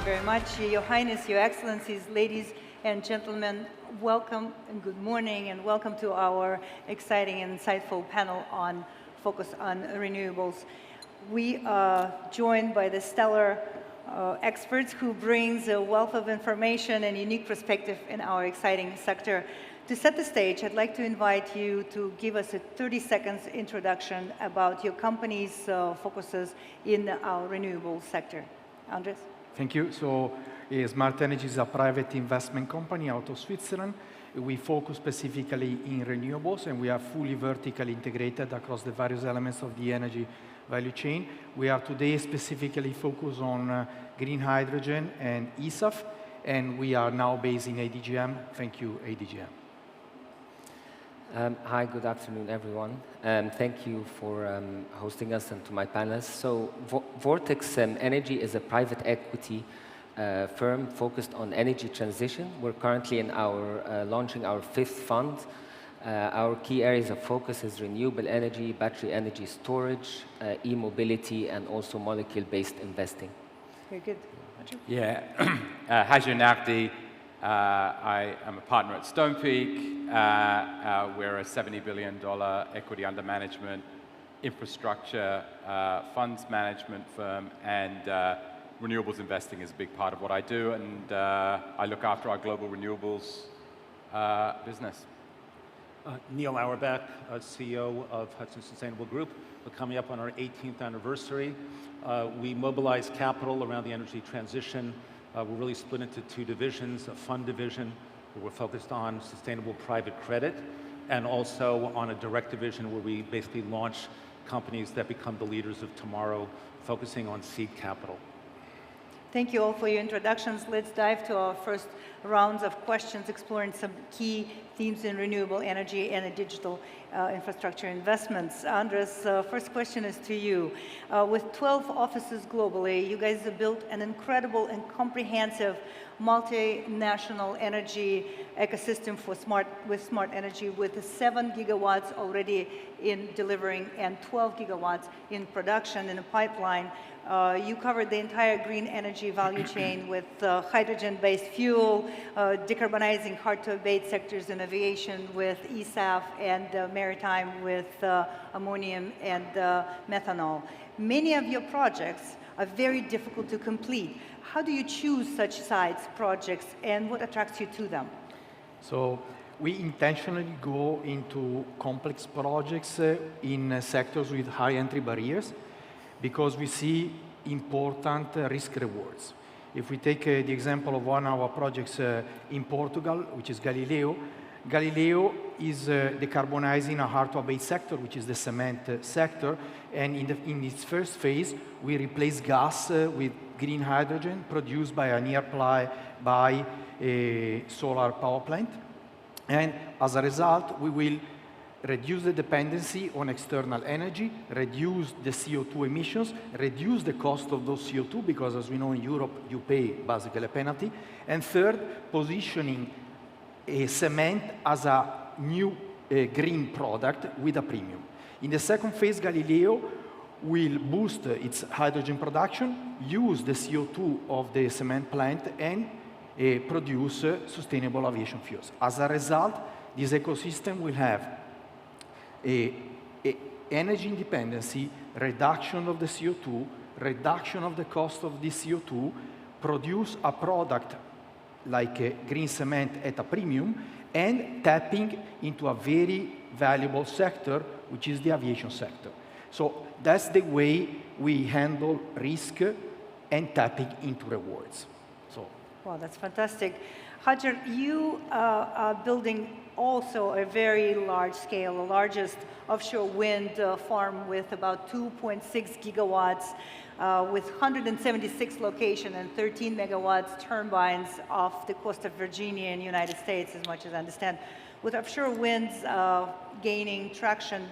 very much. Your Highness, Your Excellencies, ladies and gentlemen, welcome and good morning, and welcome to our exciting and insightful panel on Focus on Renewables. We are joined by the stellar experts who brings a wealth of information and unique perspective in our exciting sector. To set the stage, I'd like to invite you to give us a 30 seconds introduction about your company's focuses in our renewables sector. Andres? Thank you. So, Smart Energy is a private investment company out of Switzerland. We focus specifically in renewables, and we are fully vertically integrated across the various elements of the energy value chain. We are today specifically focused on green hydrogen and ESAF, and we are now based in ADGM. Thank you, ADGM. Hi, good afternoon, everyone. Thank you for hosting us and to my panelists. So, Vortex Energy is a private equity firm focused on energy transition. We're currently in launching our 5th fund. Our key areas of focus is renewable energy, battery energy storage, e-mobility, and also molecule-based investing. Very good. Yeah, Hajar Naqdi. I am a partner at Stonepeak. We're a $70 billion equity under management infrastructure funds management firm, and renewables investing is a big part of what I do, and I look after our global renewables business. Neil Auerbach, CEO of Hudson Sustainable Group. We're coming up on our 18th anniversary. We mobilize capital around the energy transition. We're really split into 2 divisions, a fund division, where we're focused on sustainable private credit, and also on a direct division where we basically launch companies that become the leaders of tomorrow, focusing on seed capital. Thank you all for your introductions. Let's dive to our first rounds of questions, exploring some key themes in renewable energy and digital infrastructure investments. Andres, first question is to you. With 12 offices globally, you guys have built an incredible and comprehensive multinational energy ecosystem with smart energy, with 7 gigawatts already in delivering and 12 gigawatts in production in the pipeline. You covered the entire green energy value chain with hydrogen-based fuel, decarbonizing hard-to-abate sectors in aviation with ESAF, and maritime with ammonium and methanol. Many of your projects are very difficult to complete. How do you choose such sites, projects, and what attracts you to them? So, we intentionally go into complex projects in sectors with high entry barriers, because we see important risk rewards. If we take the example of one of our projects in Portugal, which is Galileo, Galileo is decarbonizing a hard-to-abate sector, which is the cement sector, and in its first phase, we replace gas with green hydrogen produced by a nearby solar power plant. And as a result, we will reduce the dependency on external energy, reduce the CO2 emissions, reduce the cost of those CO2, because as we know in Europe, you pay basically a penalty. And third, positioning cement as a new green product with a premium. In the second phase, Galileo will boost its hydrogen production, use the CO2 of the cement plant, and produce sustainable aviation fuels. As a result, this ecosystem will have energy independency, reduction of the CO2, reduction of the cost of the CO2, produce a product like green cement at a premium, and tapping into a very valuable sector, which is the aviation sector. So that's the way we handle risk and tapping into rewards. Wow, that's fantastic. Hajar, you are building also a very large scale, the largest offshore wind farm with about 2.6 gigawatts, with 176 locations and 13 megawatts turbines off the coast of Virginia in the United States, as much as I understand. With offshore winds gaining traction,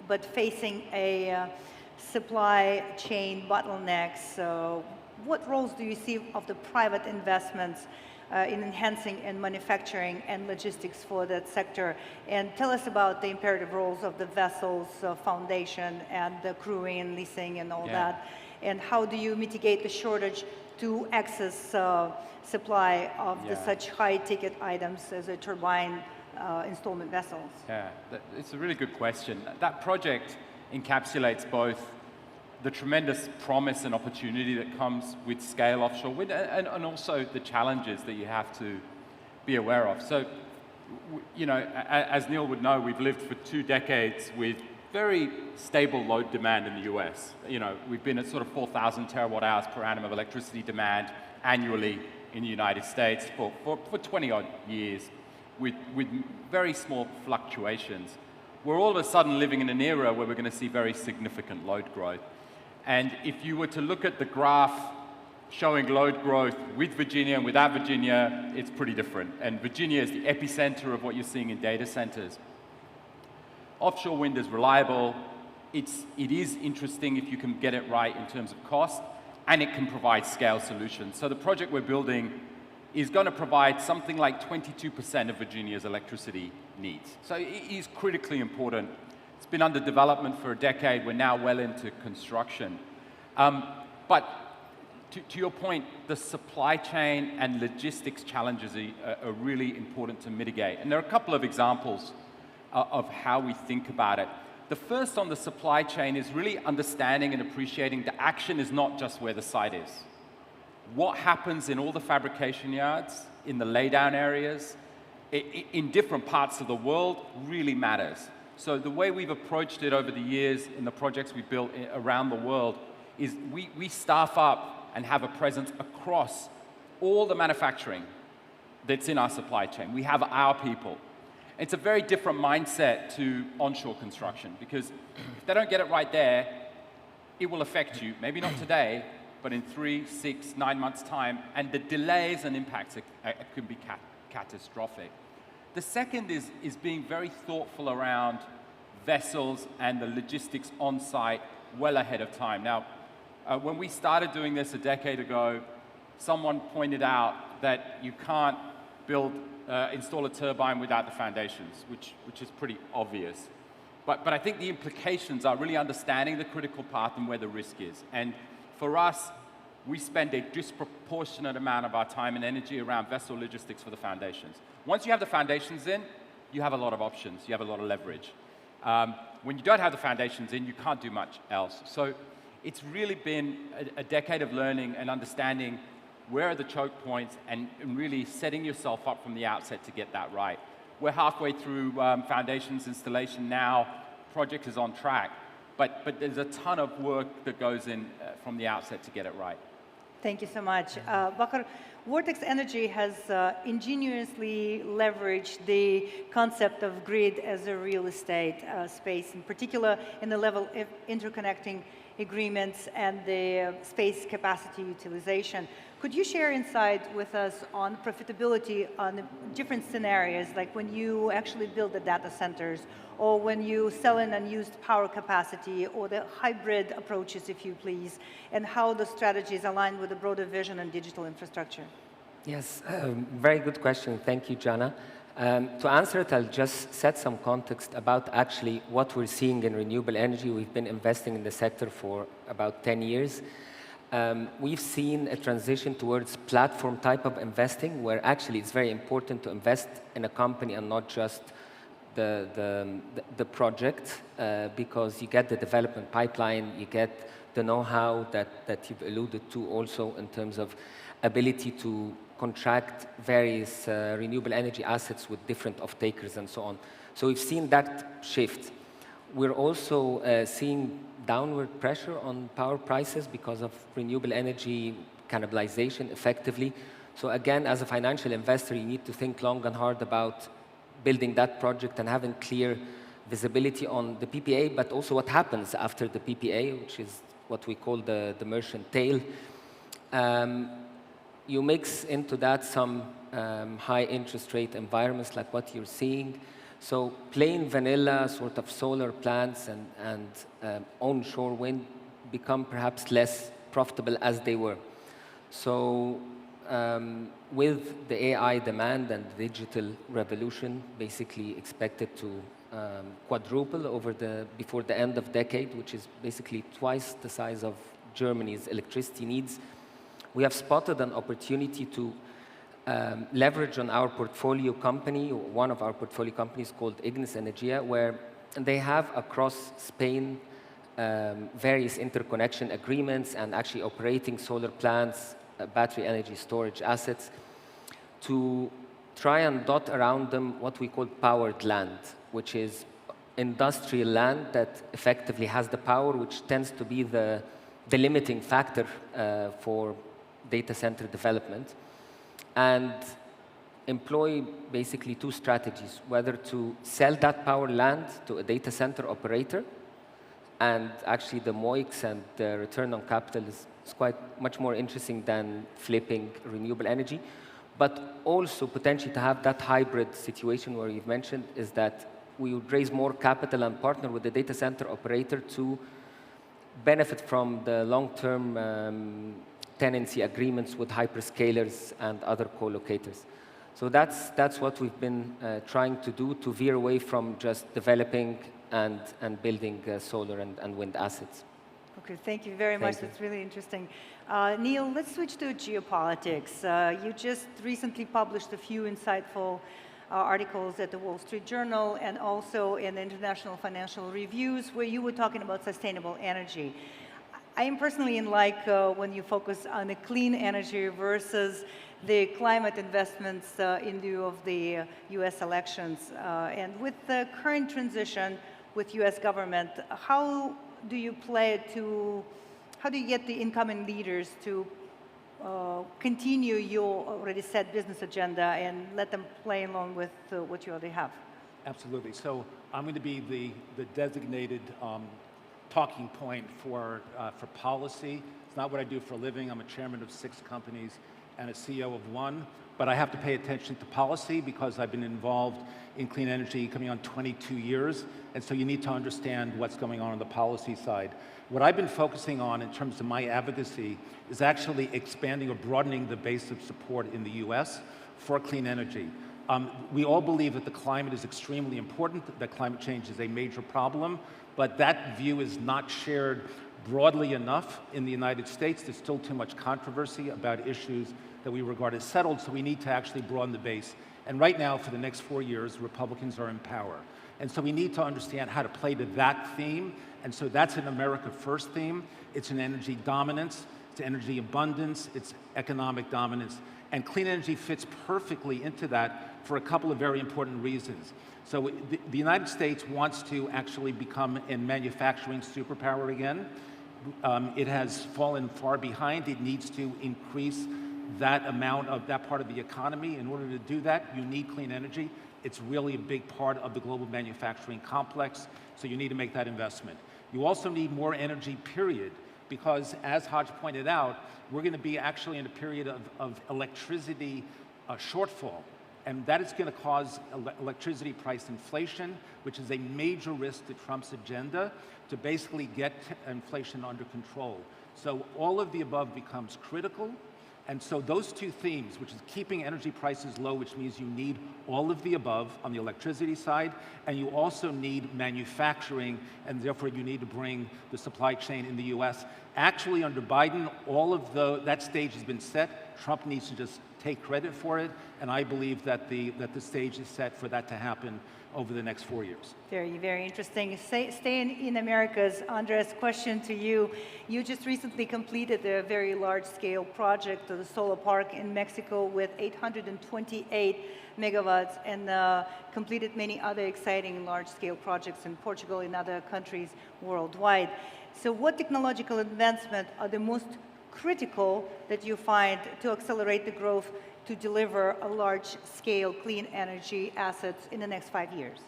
but facing a supply chain bottlenecks, what roles do you see of the private investments in enhancing and manufacturing and logistics for that sector? And tell us about the imperative roles of the vessels, foundation, and the crewing and leasing and all that. And how do you mitigate the shortage to access supply of the such high-ticket items as a turbine installment vessels? Yeah, it's a really good question. That project encapsulates both the tremendous promise and opportunity that comes with scale offshore wind and also the challenges that you have to be aware of. So, you know, as Neil would know, we've lived for 2 decades with very stable load demand in the US. You know, we've been at sort of 4,000 terawatt hours per annum of electricity demand annually in the United States for 20 odd years with very small fluctuations. We're all of a sudden living in an era where we're going to see very significant load growth. And if you were to look at the graph showing load growth with Virginia and without Virginia, it's pretty different. And Virginia is the epicenter of what you're seeing in data centers. Offshore wind is reliable. It is interesting if you can get it right in terms of cost, and it can provide scale solutions. So the project we're building is going to provide something like 22% of Virginia's electricity needs. So it is critically important. It's been under development for a decade. We're now well into construction. But to your point, the supply chain and logistics challenges are really important to mitigate. And there are a couple of examples of how we think about it. The first on the supply chain is really understanding and appreciating the action is not just where the site is. What happens in all the fabrication yards, in the laydown areas, in different parts of the world really matters. So the way we've approached it over the years in the projects we've built around the world is we staff up and have a presence across all the manufacturing that's in our supply chain. We have our people. It's a very different mindset to onshore construction because if they don't get it right there, it will affect you, maybe not today, but in 3, 6, 9 months' time, and the delays and impacts could be catastrophic. The second is being very thoughtful around vessels and the logistics on site well ahead of time. Now, when we started doing this a decade ago, someone pointed out that you can't install a turbine without the foundations, which is pretty obvious. But I think the implications are really understanding the critical path and where the risk is. And for us, we spend a disproportionate amount of our time and energy around vessel logistics for the foundations. Once you have the foundations in, you have a lot of options, you have a lot of leverage. When you don't have the foundations in, you can't do much else. So it's really been a decade of learning and understanding where are the choke points and really setting yourself up from the outset to get that right. We're halfway through foundations installation now. Project is on track, but there's a ton of work that goes in from the outset to get it right. Thank you so much. Bakar, Vortex Energy has ingeniously leveraged the concept of grid as a real estate space, in particular in the level of interconnecting agreements and the space capacity utilization. Could you share insight with us on profitability on the different scenarios, like when you actually build the data centers, or when you sell in unused power capacity, or the hybrid approaches, if you please, and how the strategies align with the broader vision and digital infrastructure? Yes, very good question. Thank you, Jana. To answer it, I'll just set some context about actually what we're seeing in renewable energy. We've been investing in the sector for about 10 years. We've seen a transition towards platform type of investing, where actually it's very important to invest in a company and not just the project, because you get the development pipeline, you get the know-how that you've alluded to also in terms of ability to contract various renewable energy assets with different off-takers and so on. So we've seen that shift. We're also seeing downward pressure on power prices because of renewable energy cannibalization effectively. So again, as a financial investor, you need to think long and hard about building that project and having clear visibility on the PPA, but also what happens after the PPA, which is what we call the merchant tail. You mix into that some high interest rate environments like what you're seeing. So plain vanilla sort of solar plants and onshore wind become perhaps less profitable as they were. So with the AI demand and the digital revolution basically expected to quadruple before the end of decade, which is basically twice the size of Germany's electricity needs, we have spotted an opportunity to leverage on our portfolio company, one of our portfolio companies called Ignis Energia, where they have across Spain various interconnection agreements and actually operating solar plants, battery energy storage assets, to try and dot around them what we call powered land, which is industrial land that effectively has the power, which tends to be the limiting factor for data center development, and employ basically two strategies: whether to sell that power land to a data center operator, and actually the MOICs and the return on capital is quite much more interesting than flipping renewable energy, but also potentially to have that hybrid situation where you've mentioned, is that we would raise more capital and partner with the data center operator to benefit from the long-term tenancy agreements with hyperscalers and other co-locators. So that's what we've been trying to do, to veer away from just developing and building solar and wind assets. Okay, thank you very much. That's really interesting. Neil, let's switch to geopolitics. You just recently published a few insightful articles at the Wall Street Journal and also in the International Financial Reviews, where you were talking about sustainable energy. I am personally when you focus on the clean energy versus the climate investments in view of the US elections. And with the current transition with US government, how do you get the incoming leaders to continue your already set business agenda and let them play along with what you already have? Absolutely. So I'm going to be the designated talking point for policy. It's not what I do for a living. I'm a chairman of 6 companies and a CEO of 1. But I have to pay attention to policy because I've been involved in clean energy coming on 22 years. And so you need to understand what's going on the policy side. What I've been focusing on in terms of my advocacy is actually expanding or broadening the base of support in the US for clean energy. We all believe that the climate is extremely important, that climate change is a major problem, but that view is not shared broadly enough in the United States. There's still too much controversy about issues that we regard as settled, so we need to actually broaden the base. And right now, for the next 4 years, Republicans are in power. And so we need to understand how to play to that theme. And so that's an America First theme. It's an energy dominance, it's energy abundance, it's economic dominance. And clean energy fits perfectly into that for a couple of very important reasons. So the United States wants to actually become a manufacturing superpower again. It has fallen far behind. It needs to increase that amount of that part of the economy. In order to do that, you need clean energy. It's really a big part of the global manufacturing complex, so you need to make that investment. You also need more energy, period, because as Hodge pointed out, we're going to be actually in a period of electricity shortfall. And that is going to cause electricity price inflation, which is a major risk to Trump's agenda to basically get inflation under control. So all of the above becomes critical. And so those two themes, which is keeping energy prices low, which means you need all of the above on the electricity side, and you also need manufacturing, and therefore you need to bring the supply chain in the US. Actually, under Biden, all of that stage has been set. Trump needs to just take credit for it, and I believe that the stage is set for that to happen over the next 4 years. Very, very interesting. Staying in Americas, Andres, question to you. You just recently completed a very large-scale project of the solar park in Mexico with 828 megawatts and completed many other exciting large-scale projects in Portugal and other countries worldwide. So what technological advancements are the most critical that you find to accelerate the growth to deliver a large-scale clean energy assets in the next 5 years?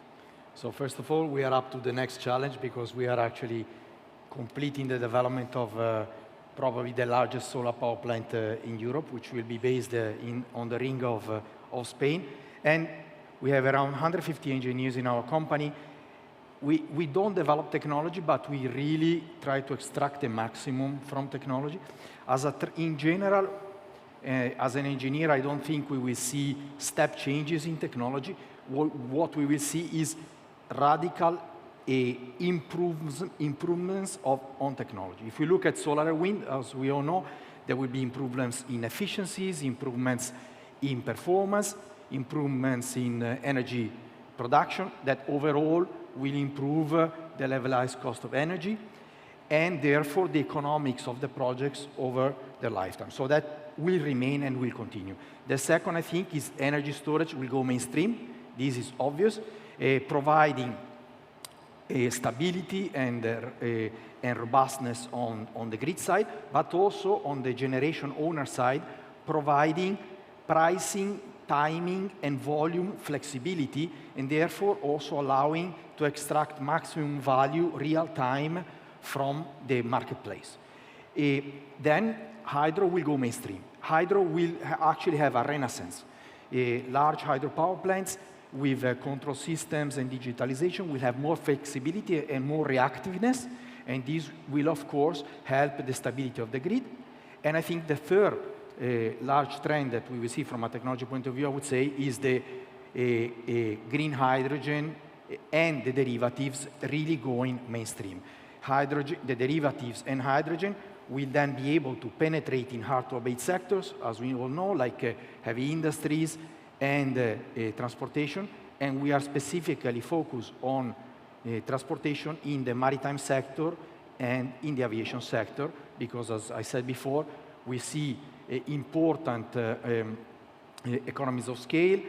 So first of all, we are up to the next challenge because we are actually completing the development of probably the largest solar power plant in Europe, which will be based on the ring of Spain. And we have around 150 engineers in our company. We don't develop technology, but we really try to extract the maximum from technology. In general, as an engineer, I don't think we will see step changes in technology. What we will see is radical improvements on technology. If we look at solar and wind, as we all know, There will be improvements in efficiencies, improvements in performance, improvements in energy production that overall will improve the levelized cost of energy and therefore the economics of the projects over their lifetime. So that will remain and will continue. The second, I think, is energy storage will go mainstream. This is obvious, providing stability and robustness on the grid side, but also on the generation owner side, providing pricing, timing, and volume flexibility, and therefore also allowing to extract maximum value real time from the marketplace. Then hydro will go mainstream. Hydro will actually have a renaissance. Large hydropower plants with control systems and digitalization will have more flexibility and more reactiveness, and this will, of course, help the stability of the grid. And I think the third large trend that we will see from a technology point of view, I would say, is the green hydrogen and the derivatives really going mainstream. Hydrogen, the derivatives and hydrogen will then be able to penetrate in hard-to-abate sectors, as we all know, like heavy industries and transportation. And we are specifically focused on transportation in the maritime sector and in the aviation sector, because as I said before, we see important economies of scale,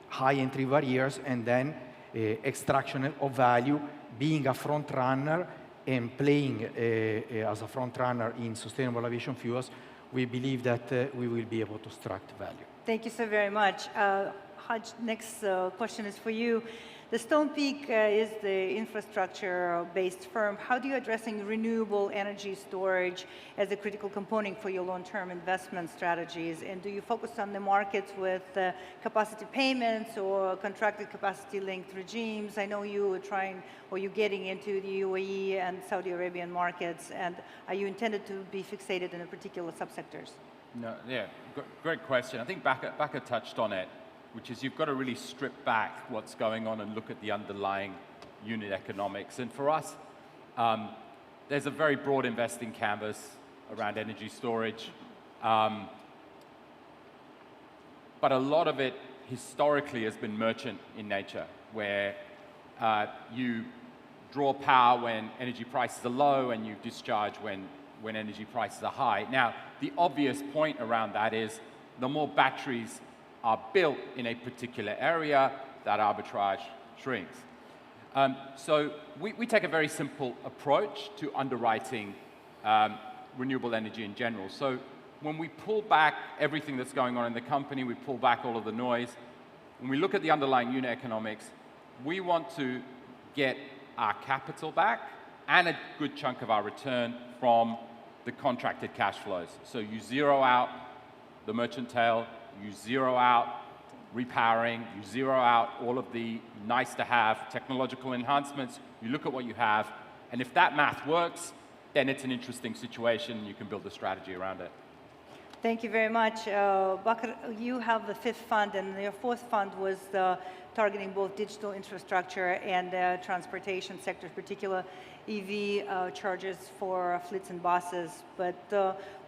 high entry barriers, and then extraction of value, being a front runner and playing as a front runner in sustainable aviation fuels. We believe that we will be able to extract value. Thank you so very much. Haj, next question is for you. The Stonepeak is the infrastructure-based firm. How do you addressing renewable energy storage as a critical component for your long-term investment strategies? And do you focus on the markets with capacity payments or contracted capacity-linked regimes? I know you are trying, or you're getting into the UAE and Saudi Arabian markets. And are you intended to be fixated in a particular subsectors? No, yeah, great question. I think Baka touched on it, which is you've got to really strip back what's going on and look at the underlying unit economics. And for us, there's a very broad investing canvas around energy storage. But a lot of it historically has been merchant in nature, where you draw power when energy prices are low and you discharge when energy prices are high. Now, the obvious point around that is the more batteries are built in a particular area, that arbitrage shrinks. So we take a very simple approach to underwriting renewable energy in general. So when we pull back everything that's going on in the company, we pull back all of the noise, when we look at the underlying unit economics, we want to get our capital back and a good chunk of our return from the contracted cash flows. So you zero out the merchant tail, you zero out repowering, you zero out all of the nice-to-have technological enhancements, you look at what you have, and if that math works, then it's an interesting situation, and you can build a strategy around it. Thank you very much. Bakr, you have the fifth fund, and your fourth fund was targeting both digital infrastructure and transportation sectors, particular EV chargers for fleets and buses. But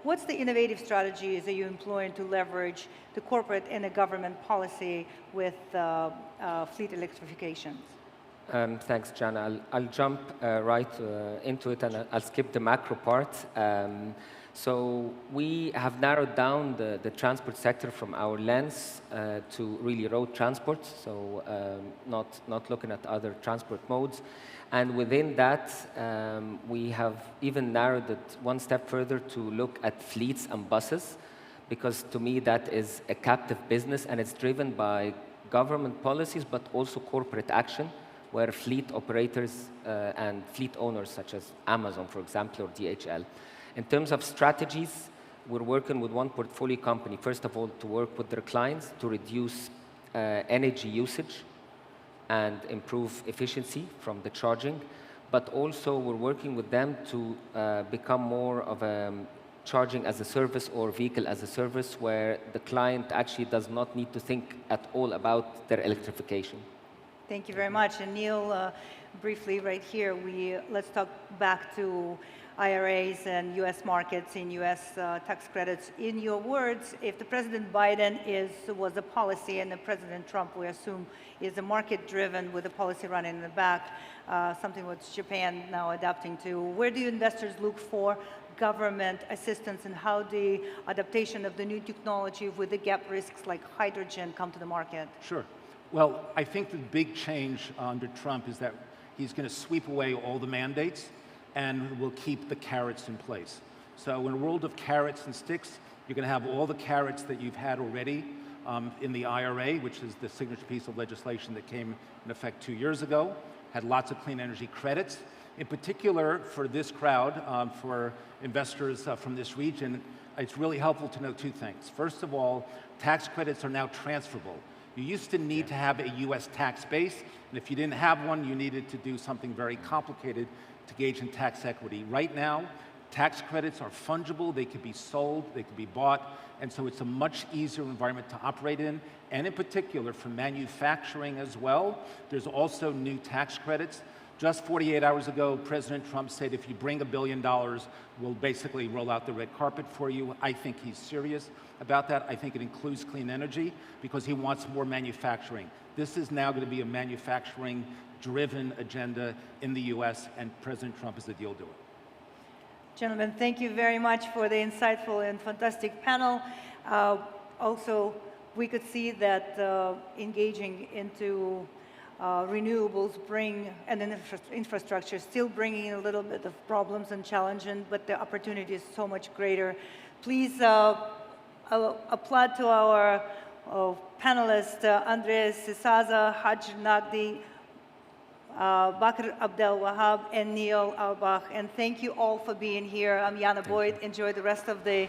what's the innovative strategies that you're employing to leverage the corporate and the government policy with fleet electrification? Thanks, Jana. I'll jump right into it, and I'll skip the macro part. So we have narrowed down the transport sector from our lens to really road transport, so not looking at other transport modes. And within that, we have even narrowed it one step further to look at fleets and buses, because to me that is a captive business, and it's driven by government policies, but also corporate action, where fleet operators and fleet owners, such as Amazon, for example, or DHL. In terms of strategies, we're working with one portfolio company, first of all, to work with their clients to reduce energy usage and improve efficiency from the charging. But also, we're working with them to become more of a charging as a service or vehicle as a service, where the client actually does not need to think at all about their electrification. Thank you very much. And Neil, briefly right here, let's talk back to IRAs and U.S. markets and U.S. Tax credits. In your words, if the President Biden was a policy and the President Trump, we assume, is a market-driven with a policy running in the back, something what Japan now adapting to, where do investors look for government assistance and how the adaptation of the new technology with the gap risks like hydrogen come to the market? Sure. Well, I think the big change under Trump is that he's going to sweep away all the mandates and will keep the carrots in place. So in a world of carrots and sticks, you're going to have all the carrots that you've had already in the IRA, which is the signature piece of legislation that came in effect 2 years ago, had lots of clean energy credits. In particular, for this crowd, for investors from this region, it's really helpful to know two things. First of all, tax credits are now transferable. You used to need to have a US tax base, and if you didn't have one, you needed to do something very complicated to gauge in tax equity. Right now, tax credits are fungible, they could be sold, they could be bought, and so it's a much easier environment to operate in, and in particular for manufacturing as well. There's also new tax credits. Just 48 hours ago, President Trump said, if you bring $1 billion, we'll basically roll out the red carpet for you. I think he's serious about that. I think it includes clean energy because he wants more manufacturing. This is now going to be a manufacturing-driven agenda in the US, and President Trump is the deal doer. Gentlemen, thank you very much for the insightful and fantastic panel. Also, we could see that engaging into renewables and infrastructure still bringing a little bit of problems and challenges, but the opportunity is so much greater. Please applaud to our panelists, Andres Sisaza, Haj Nagdi, Bakr Abdel Wahab, and Neil Auerbach. And thank you all for being here. I'm Yana Boyd. Enjoy the rest of the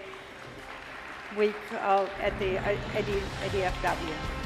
week at the IDFW.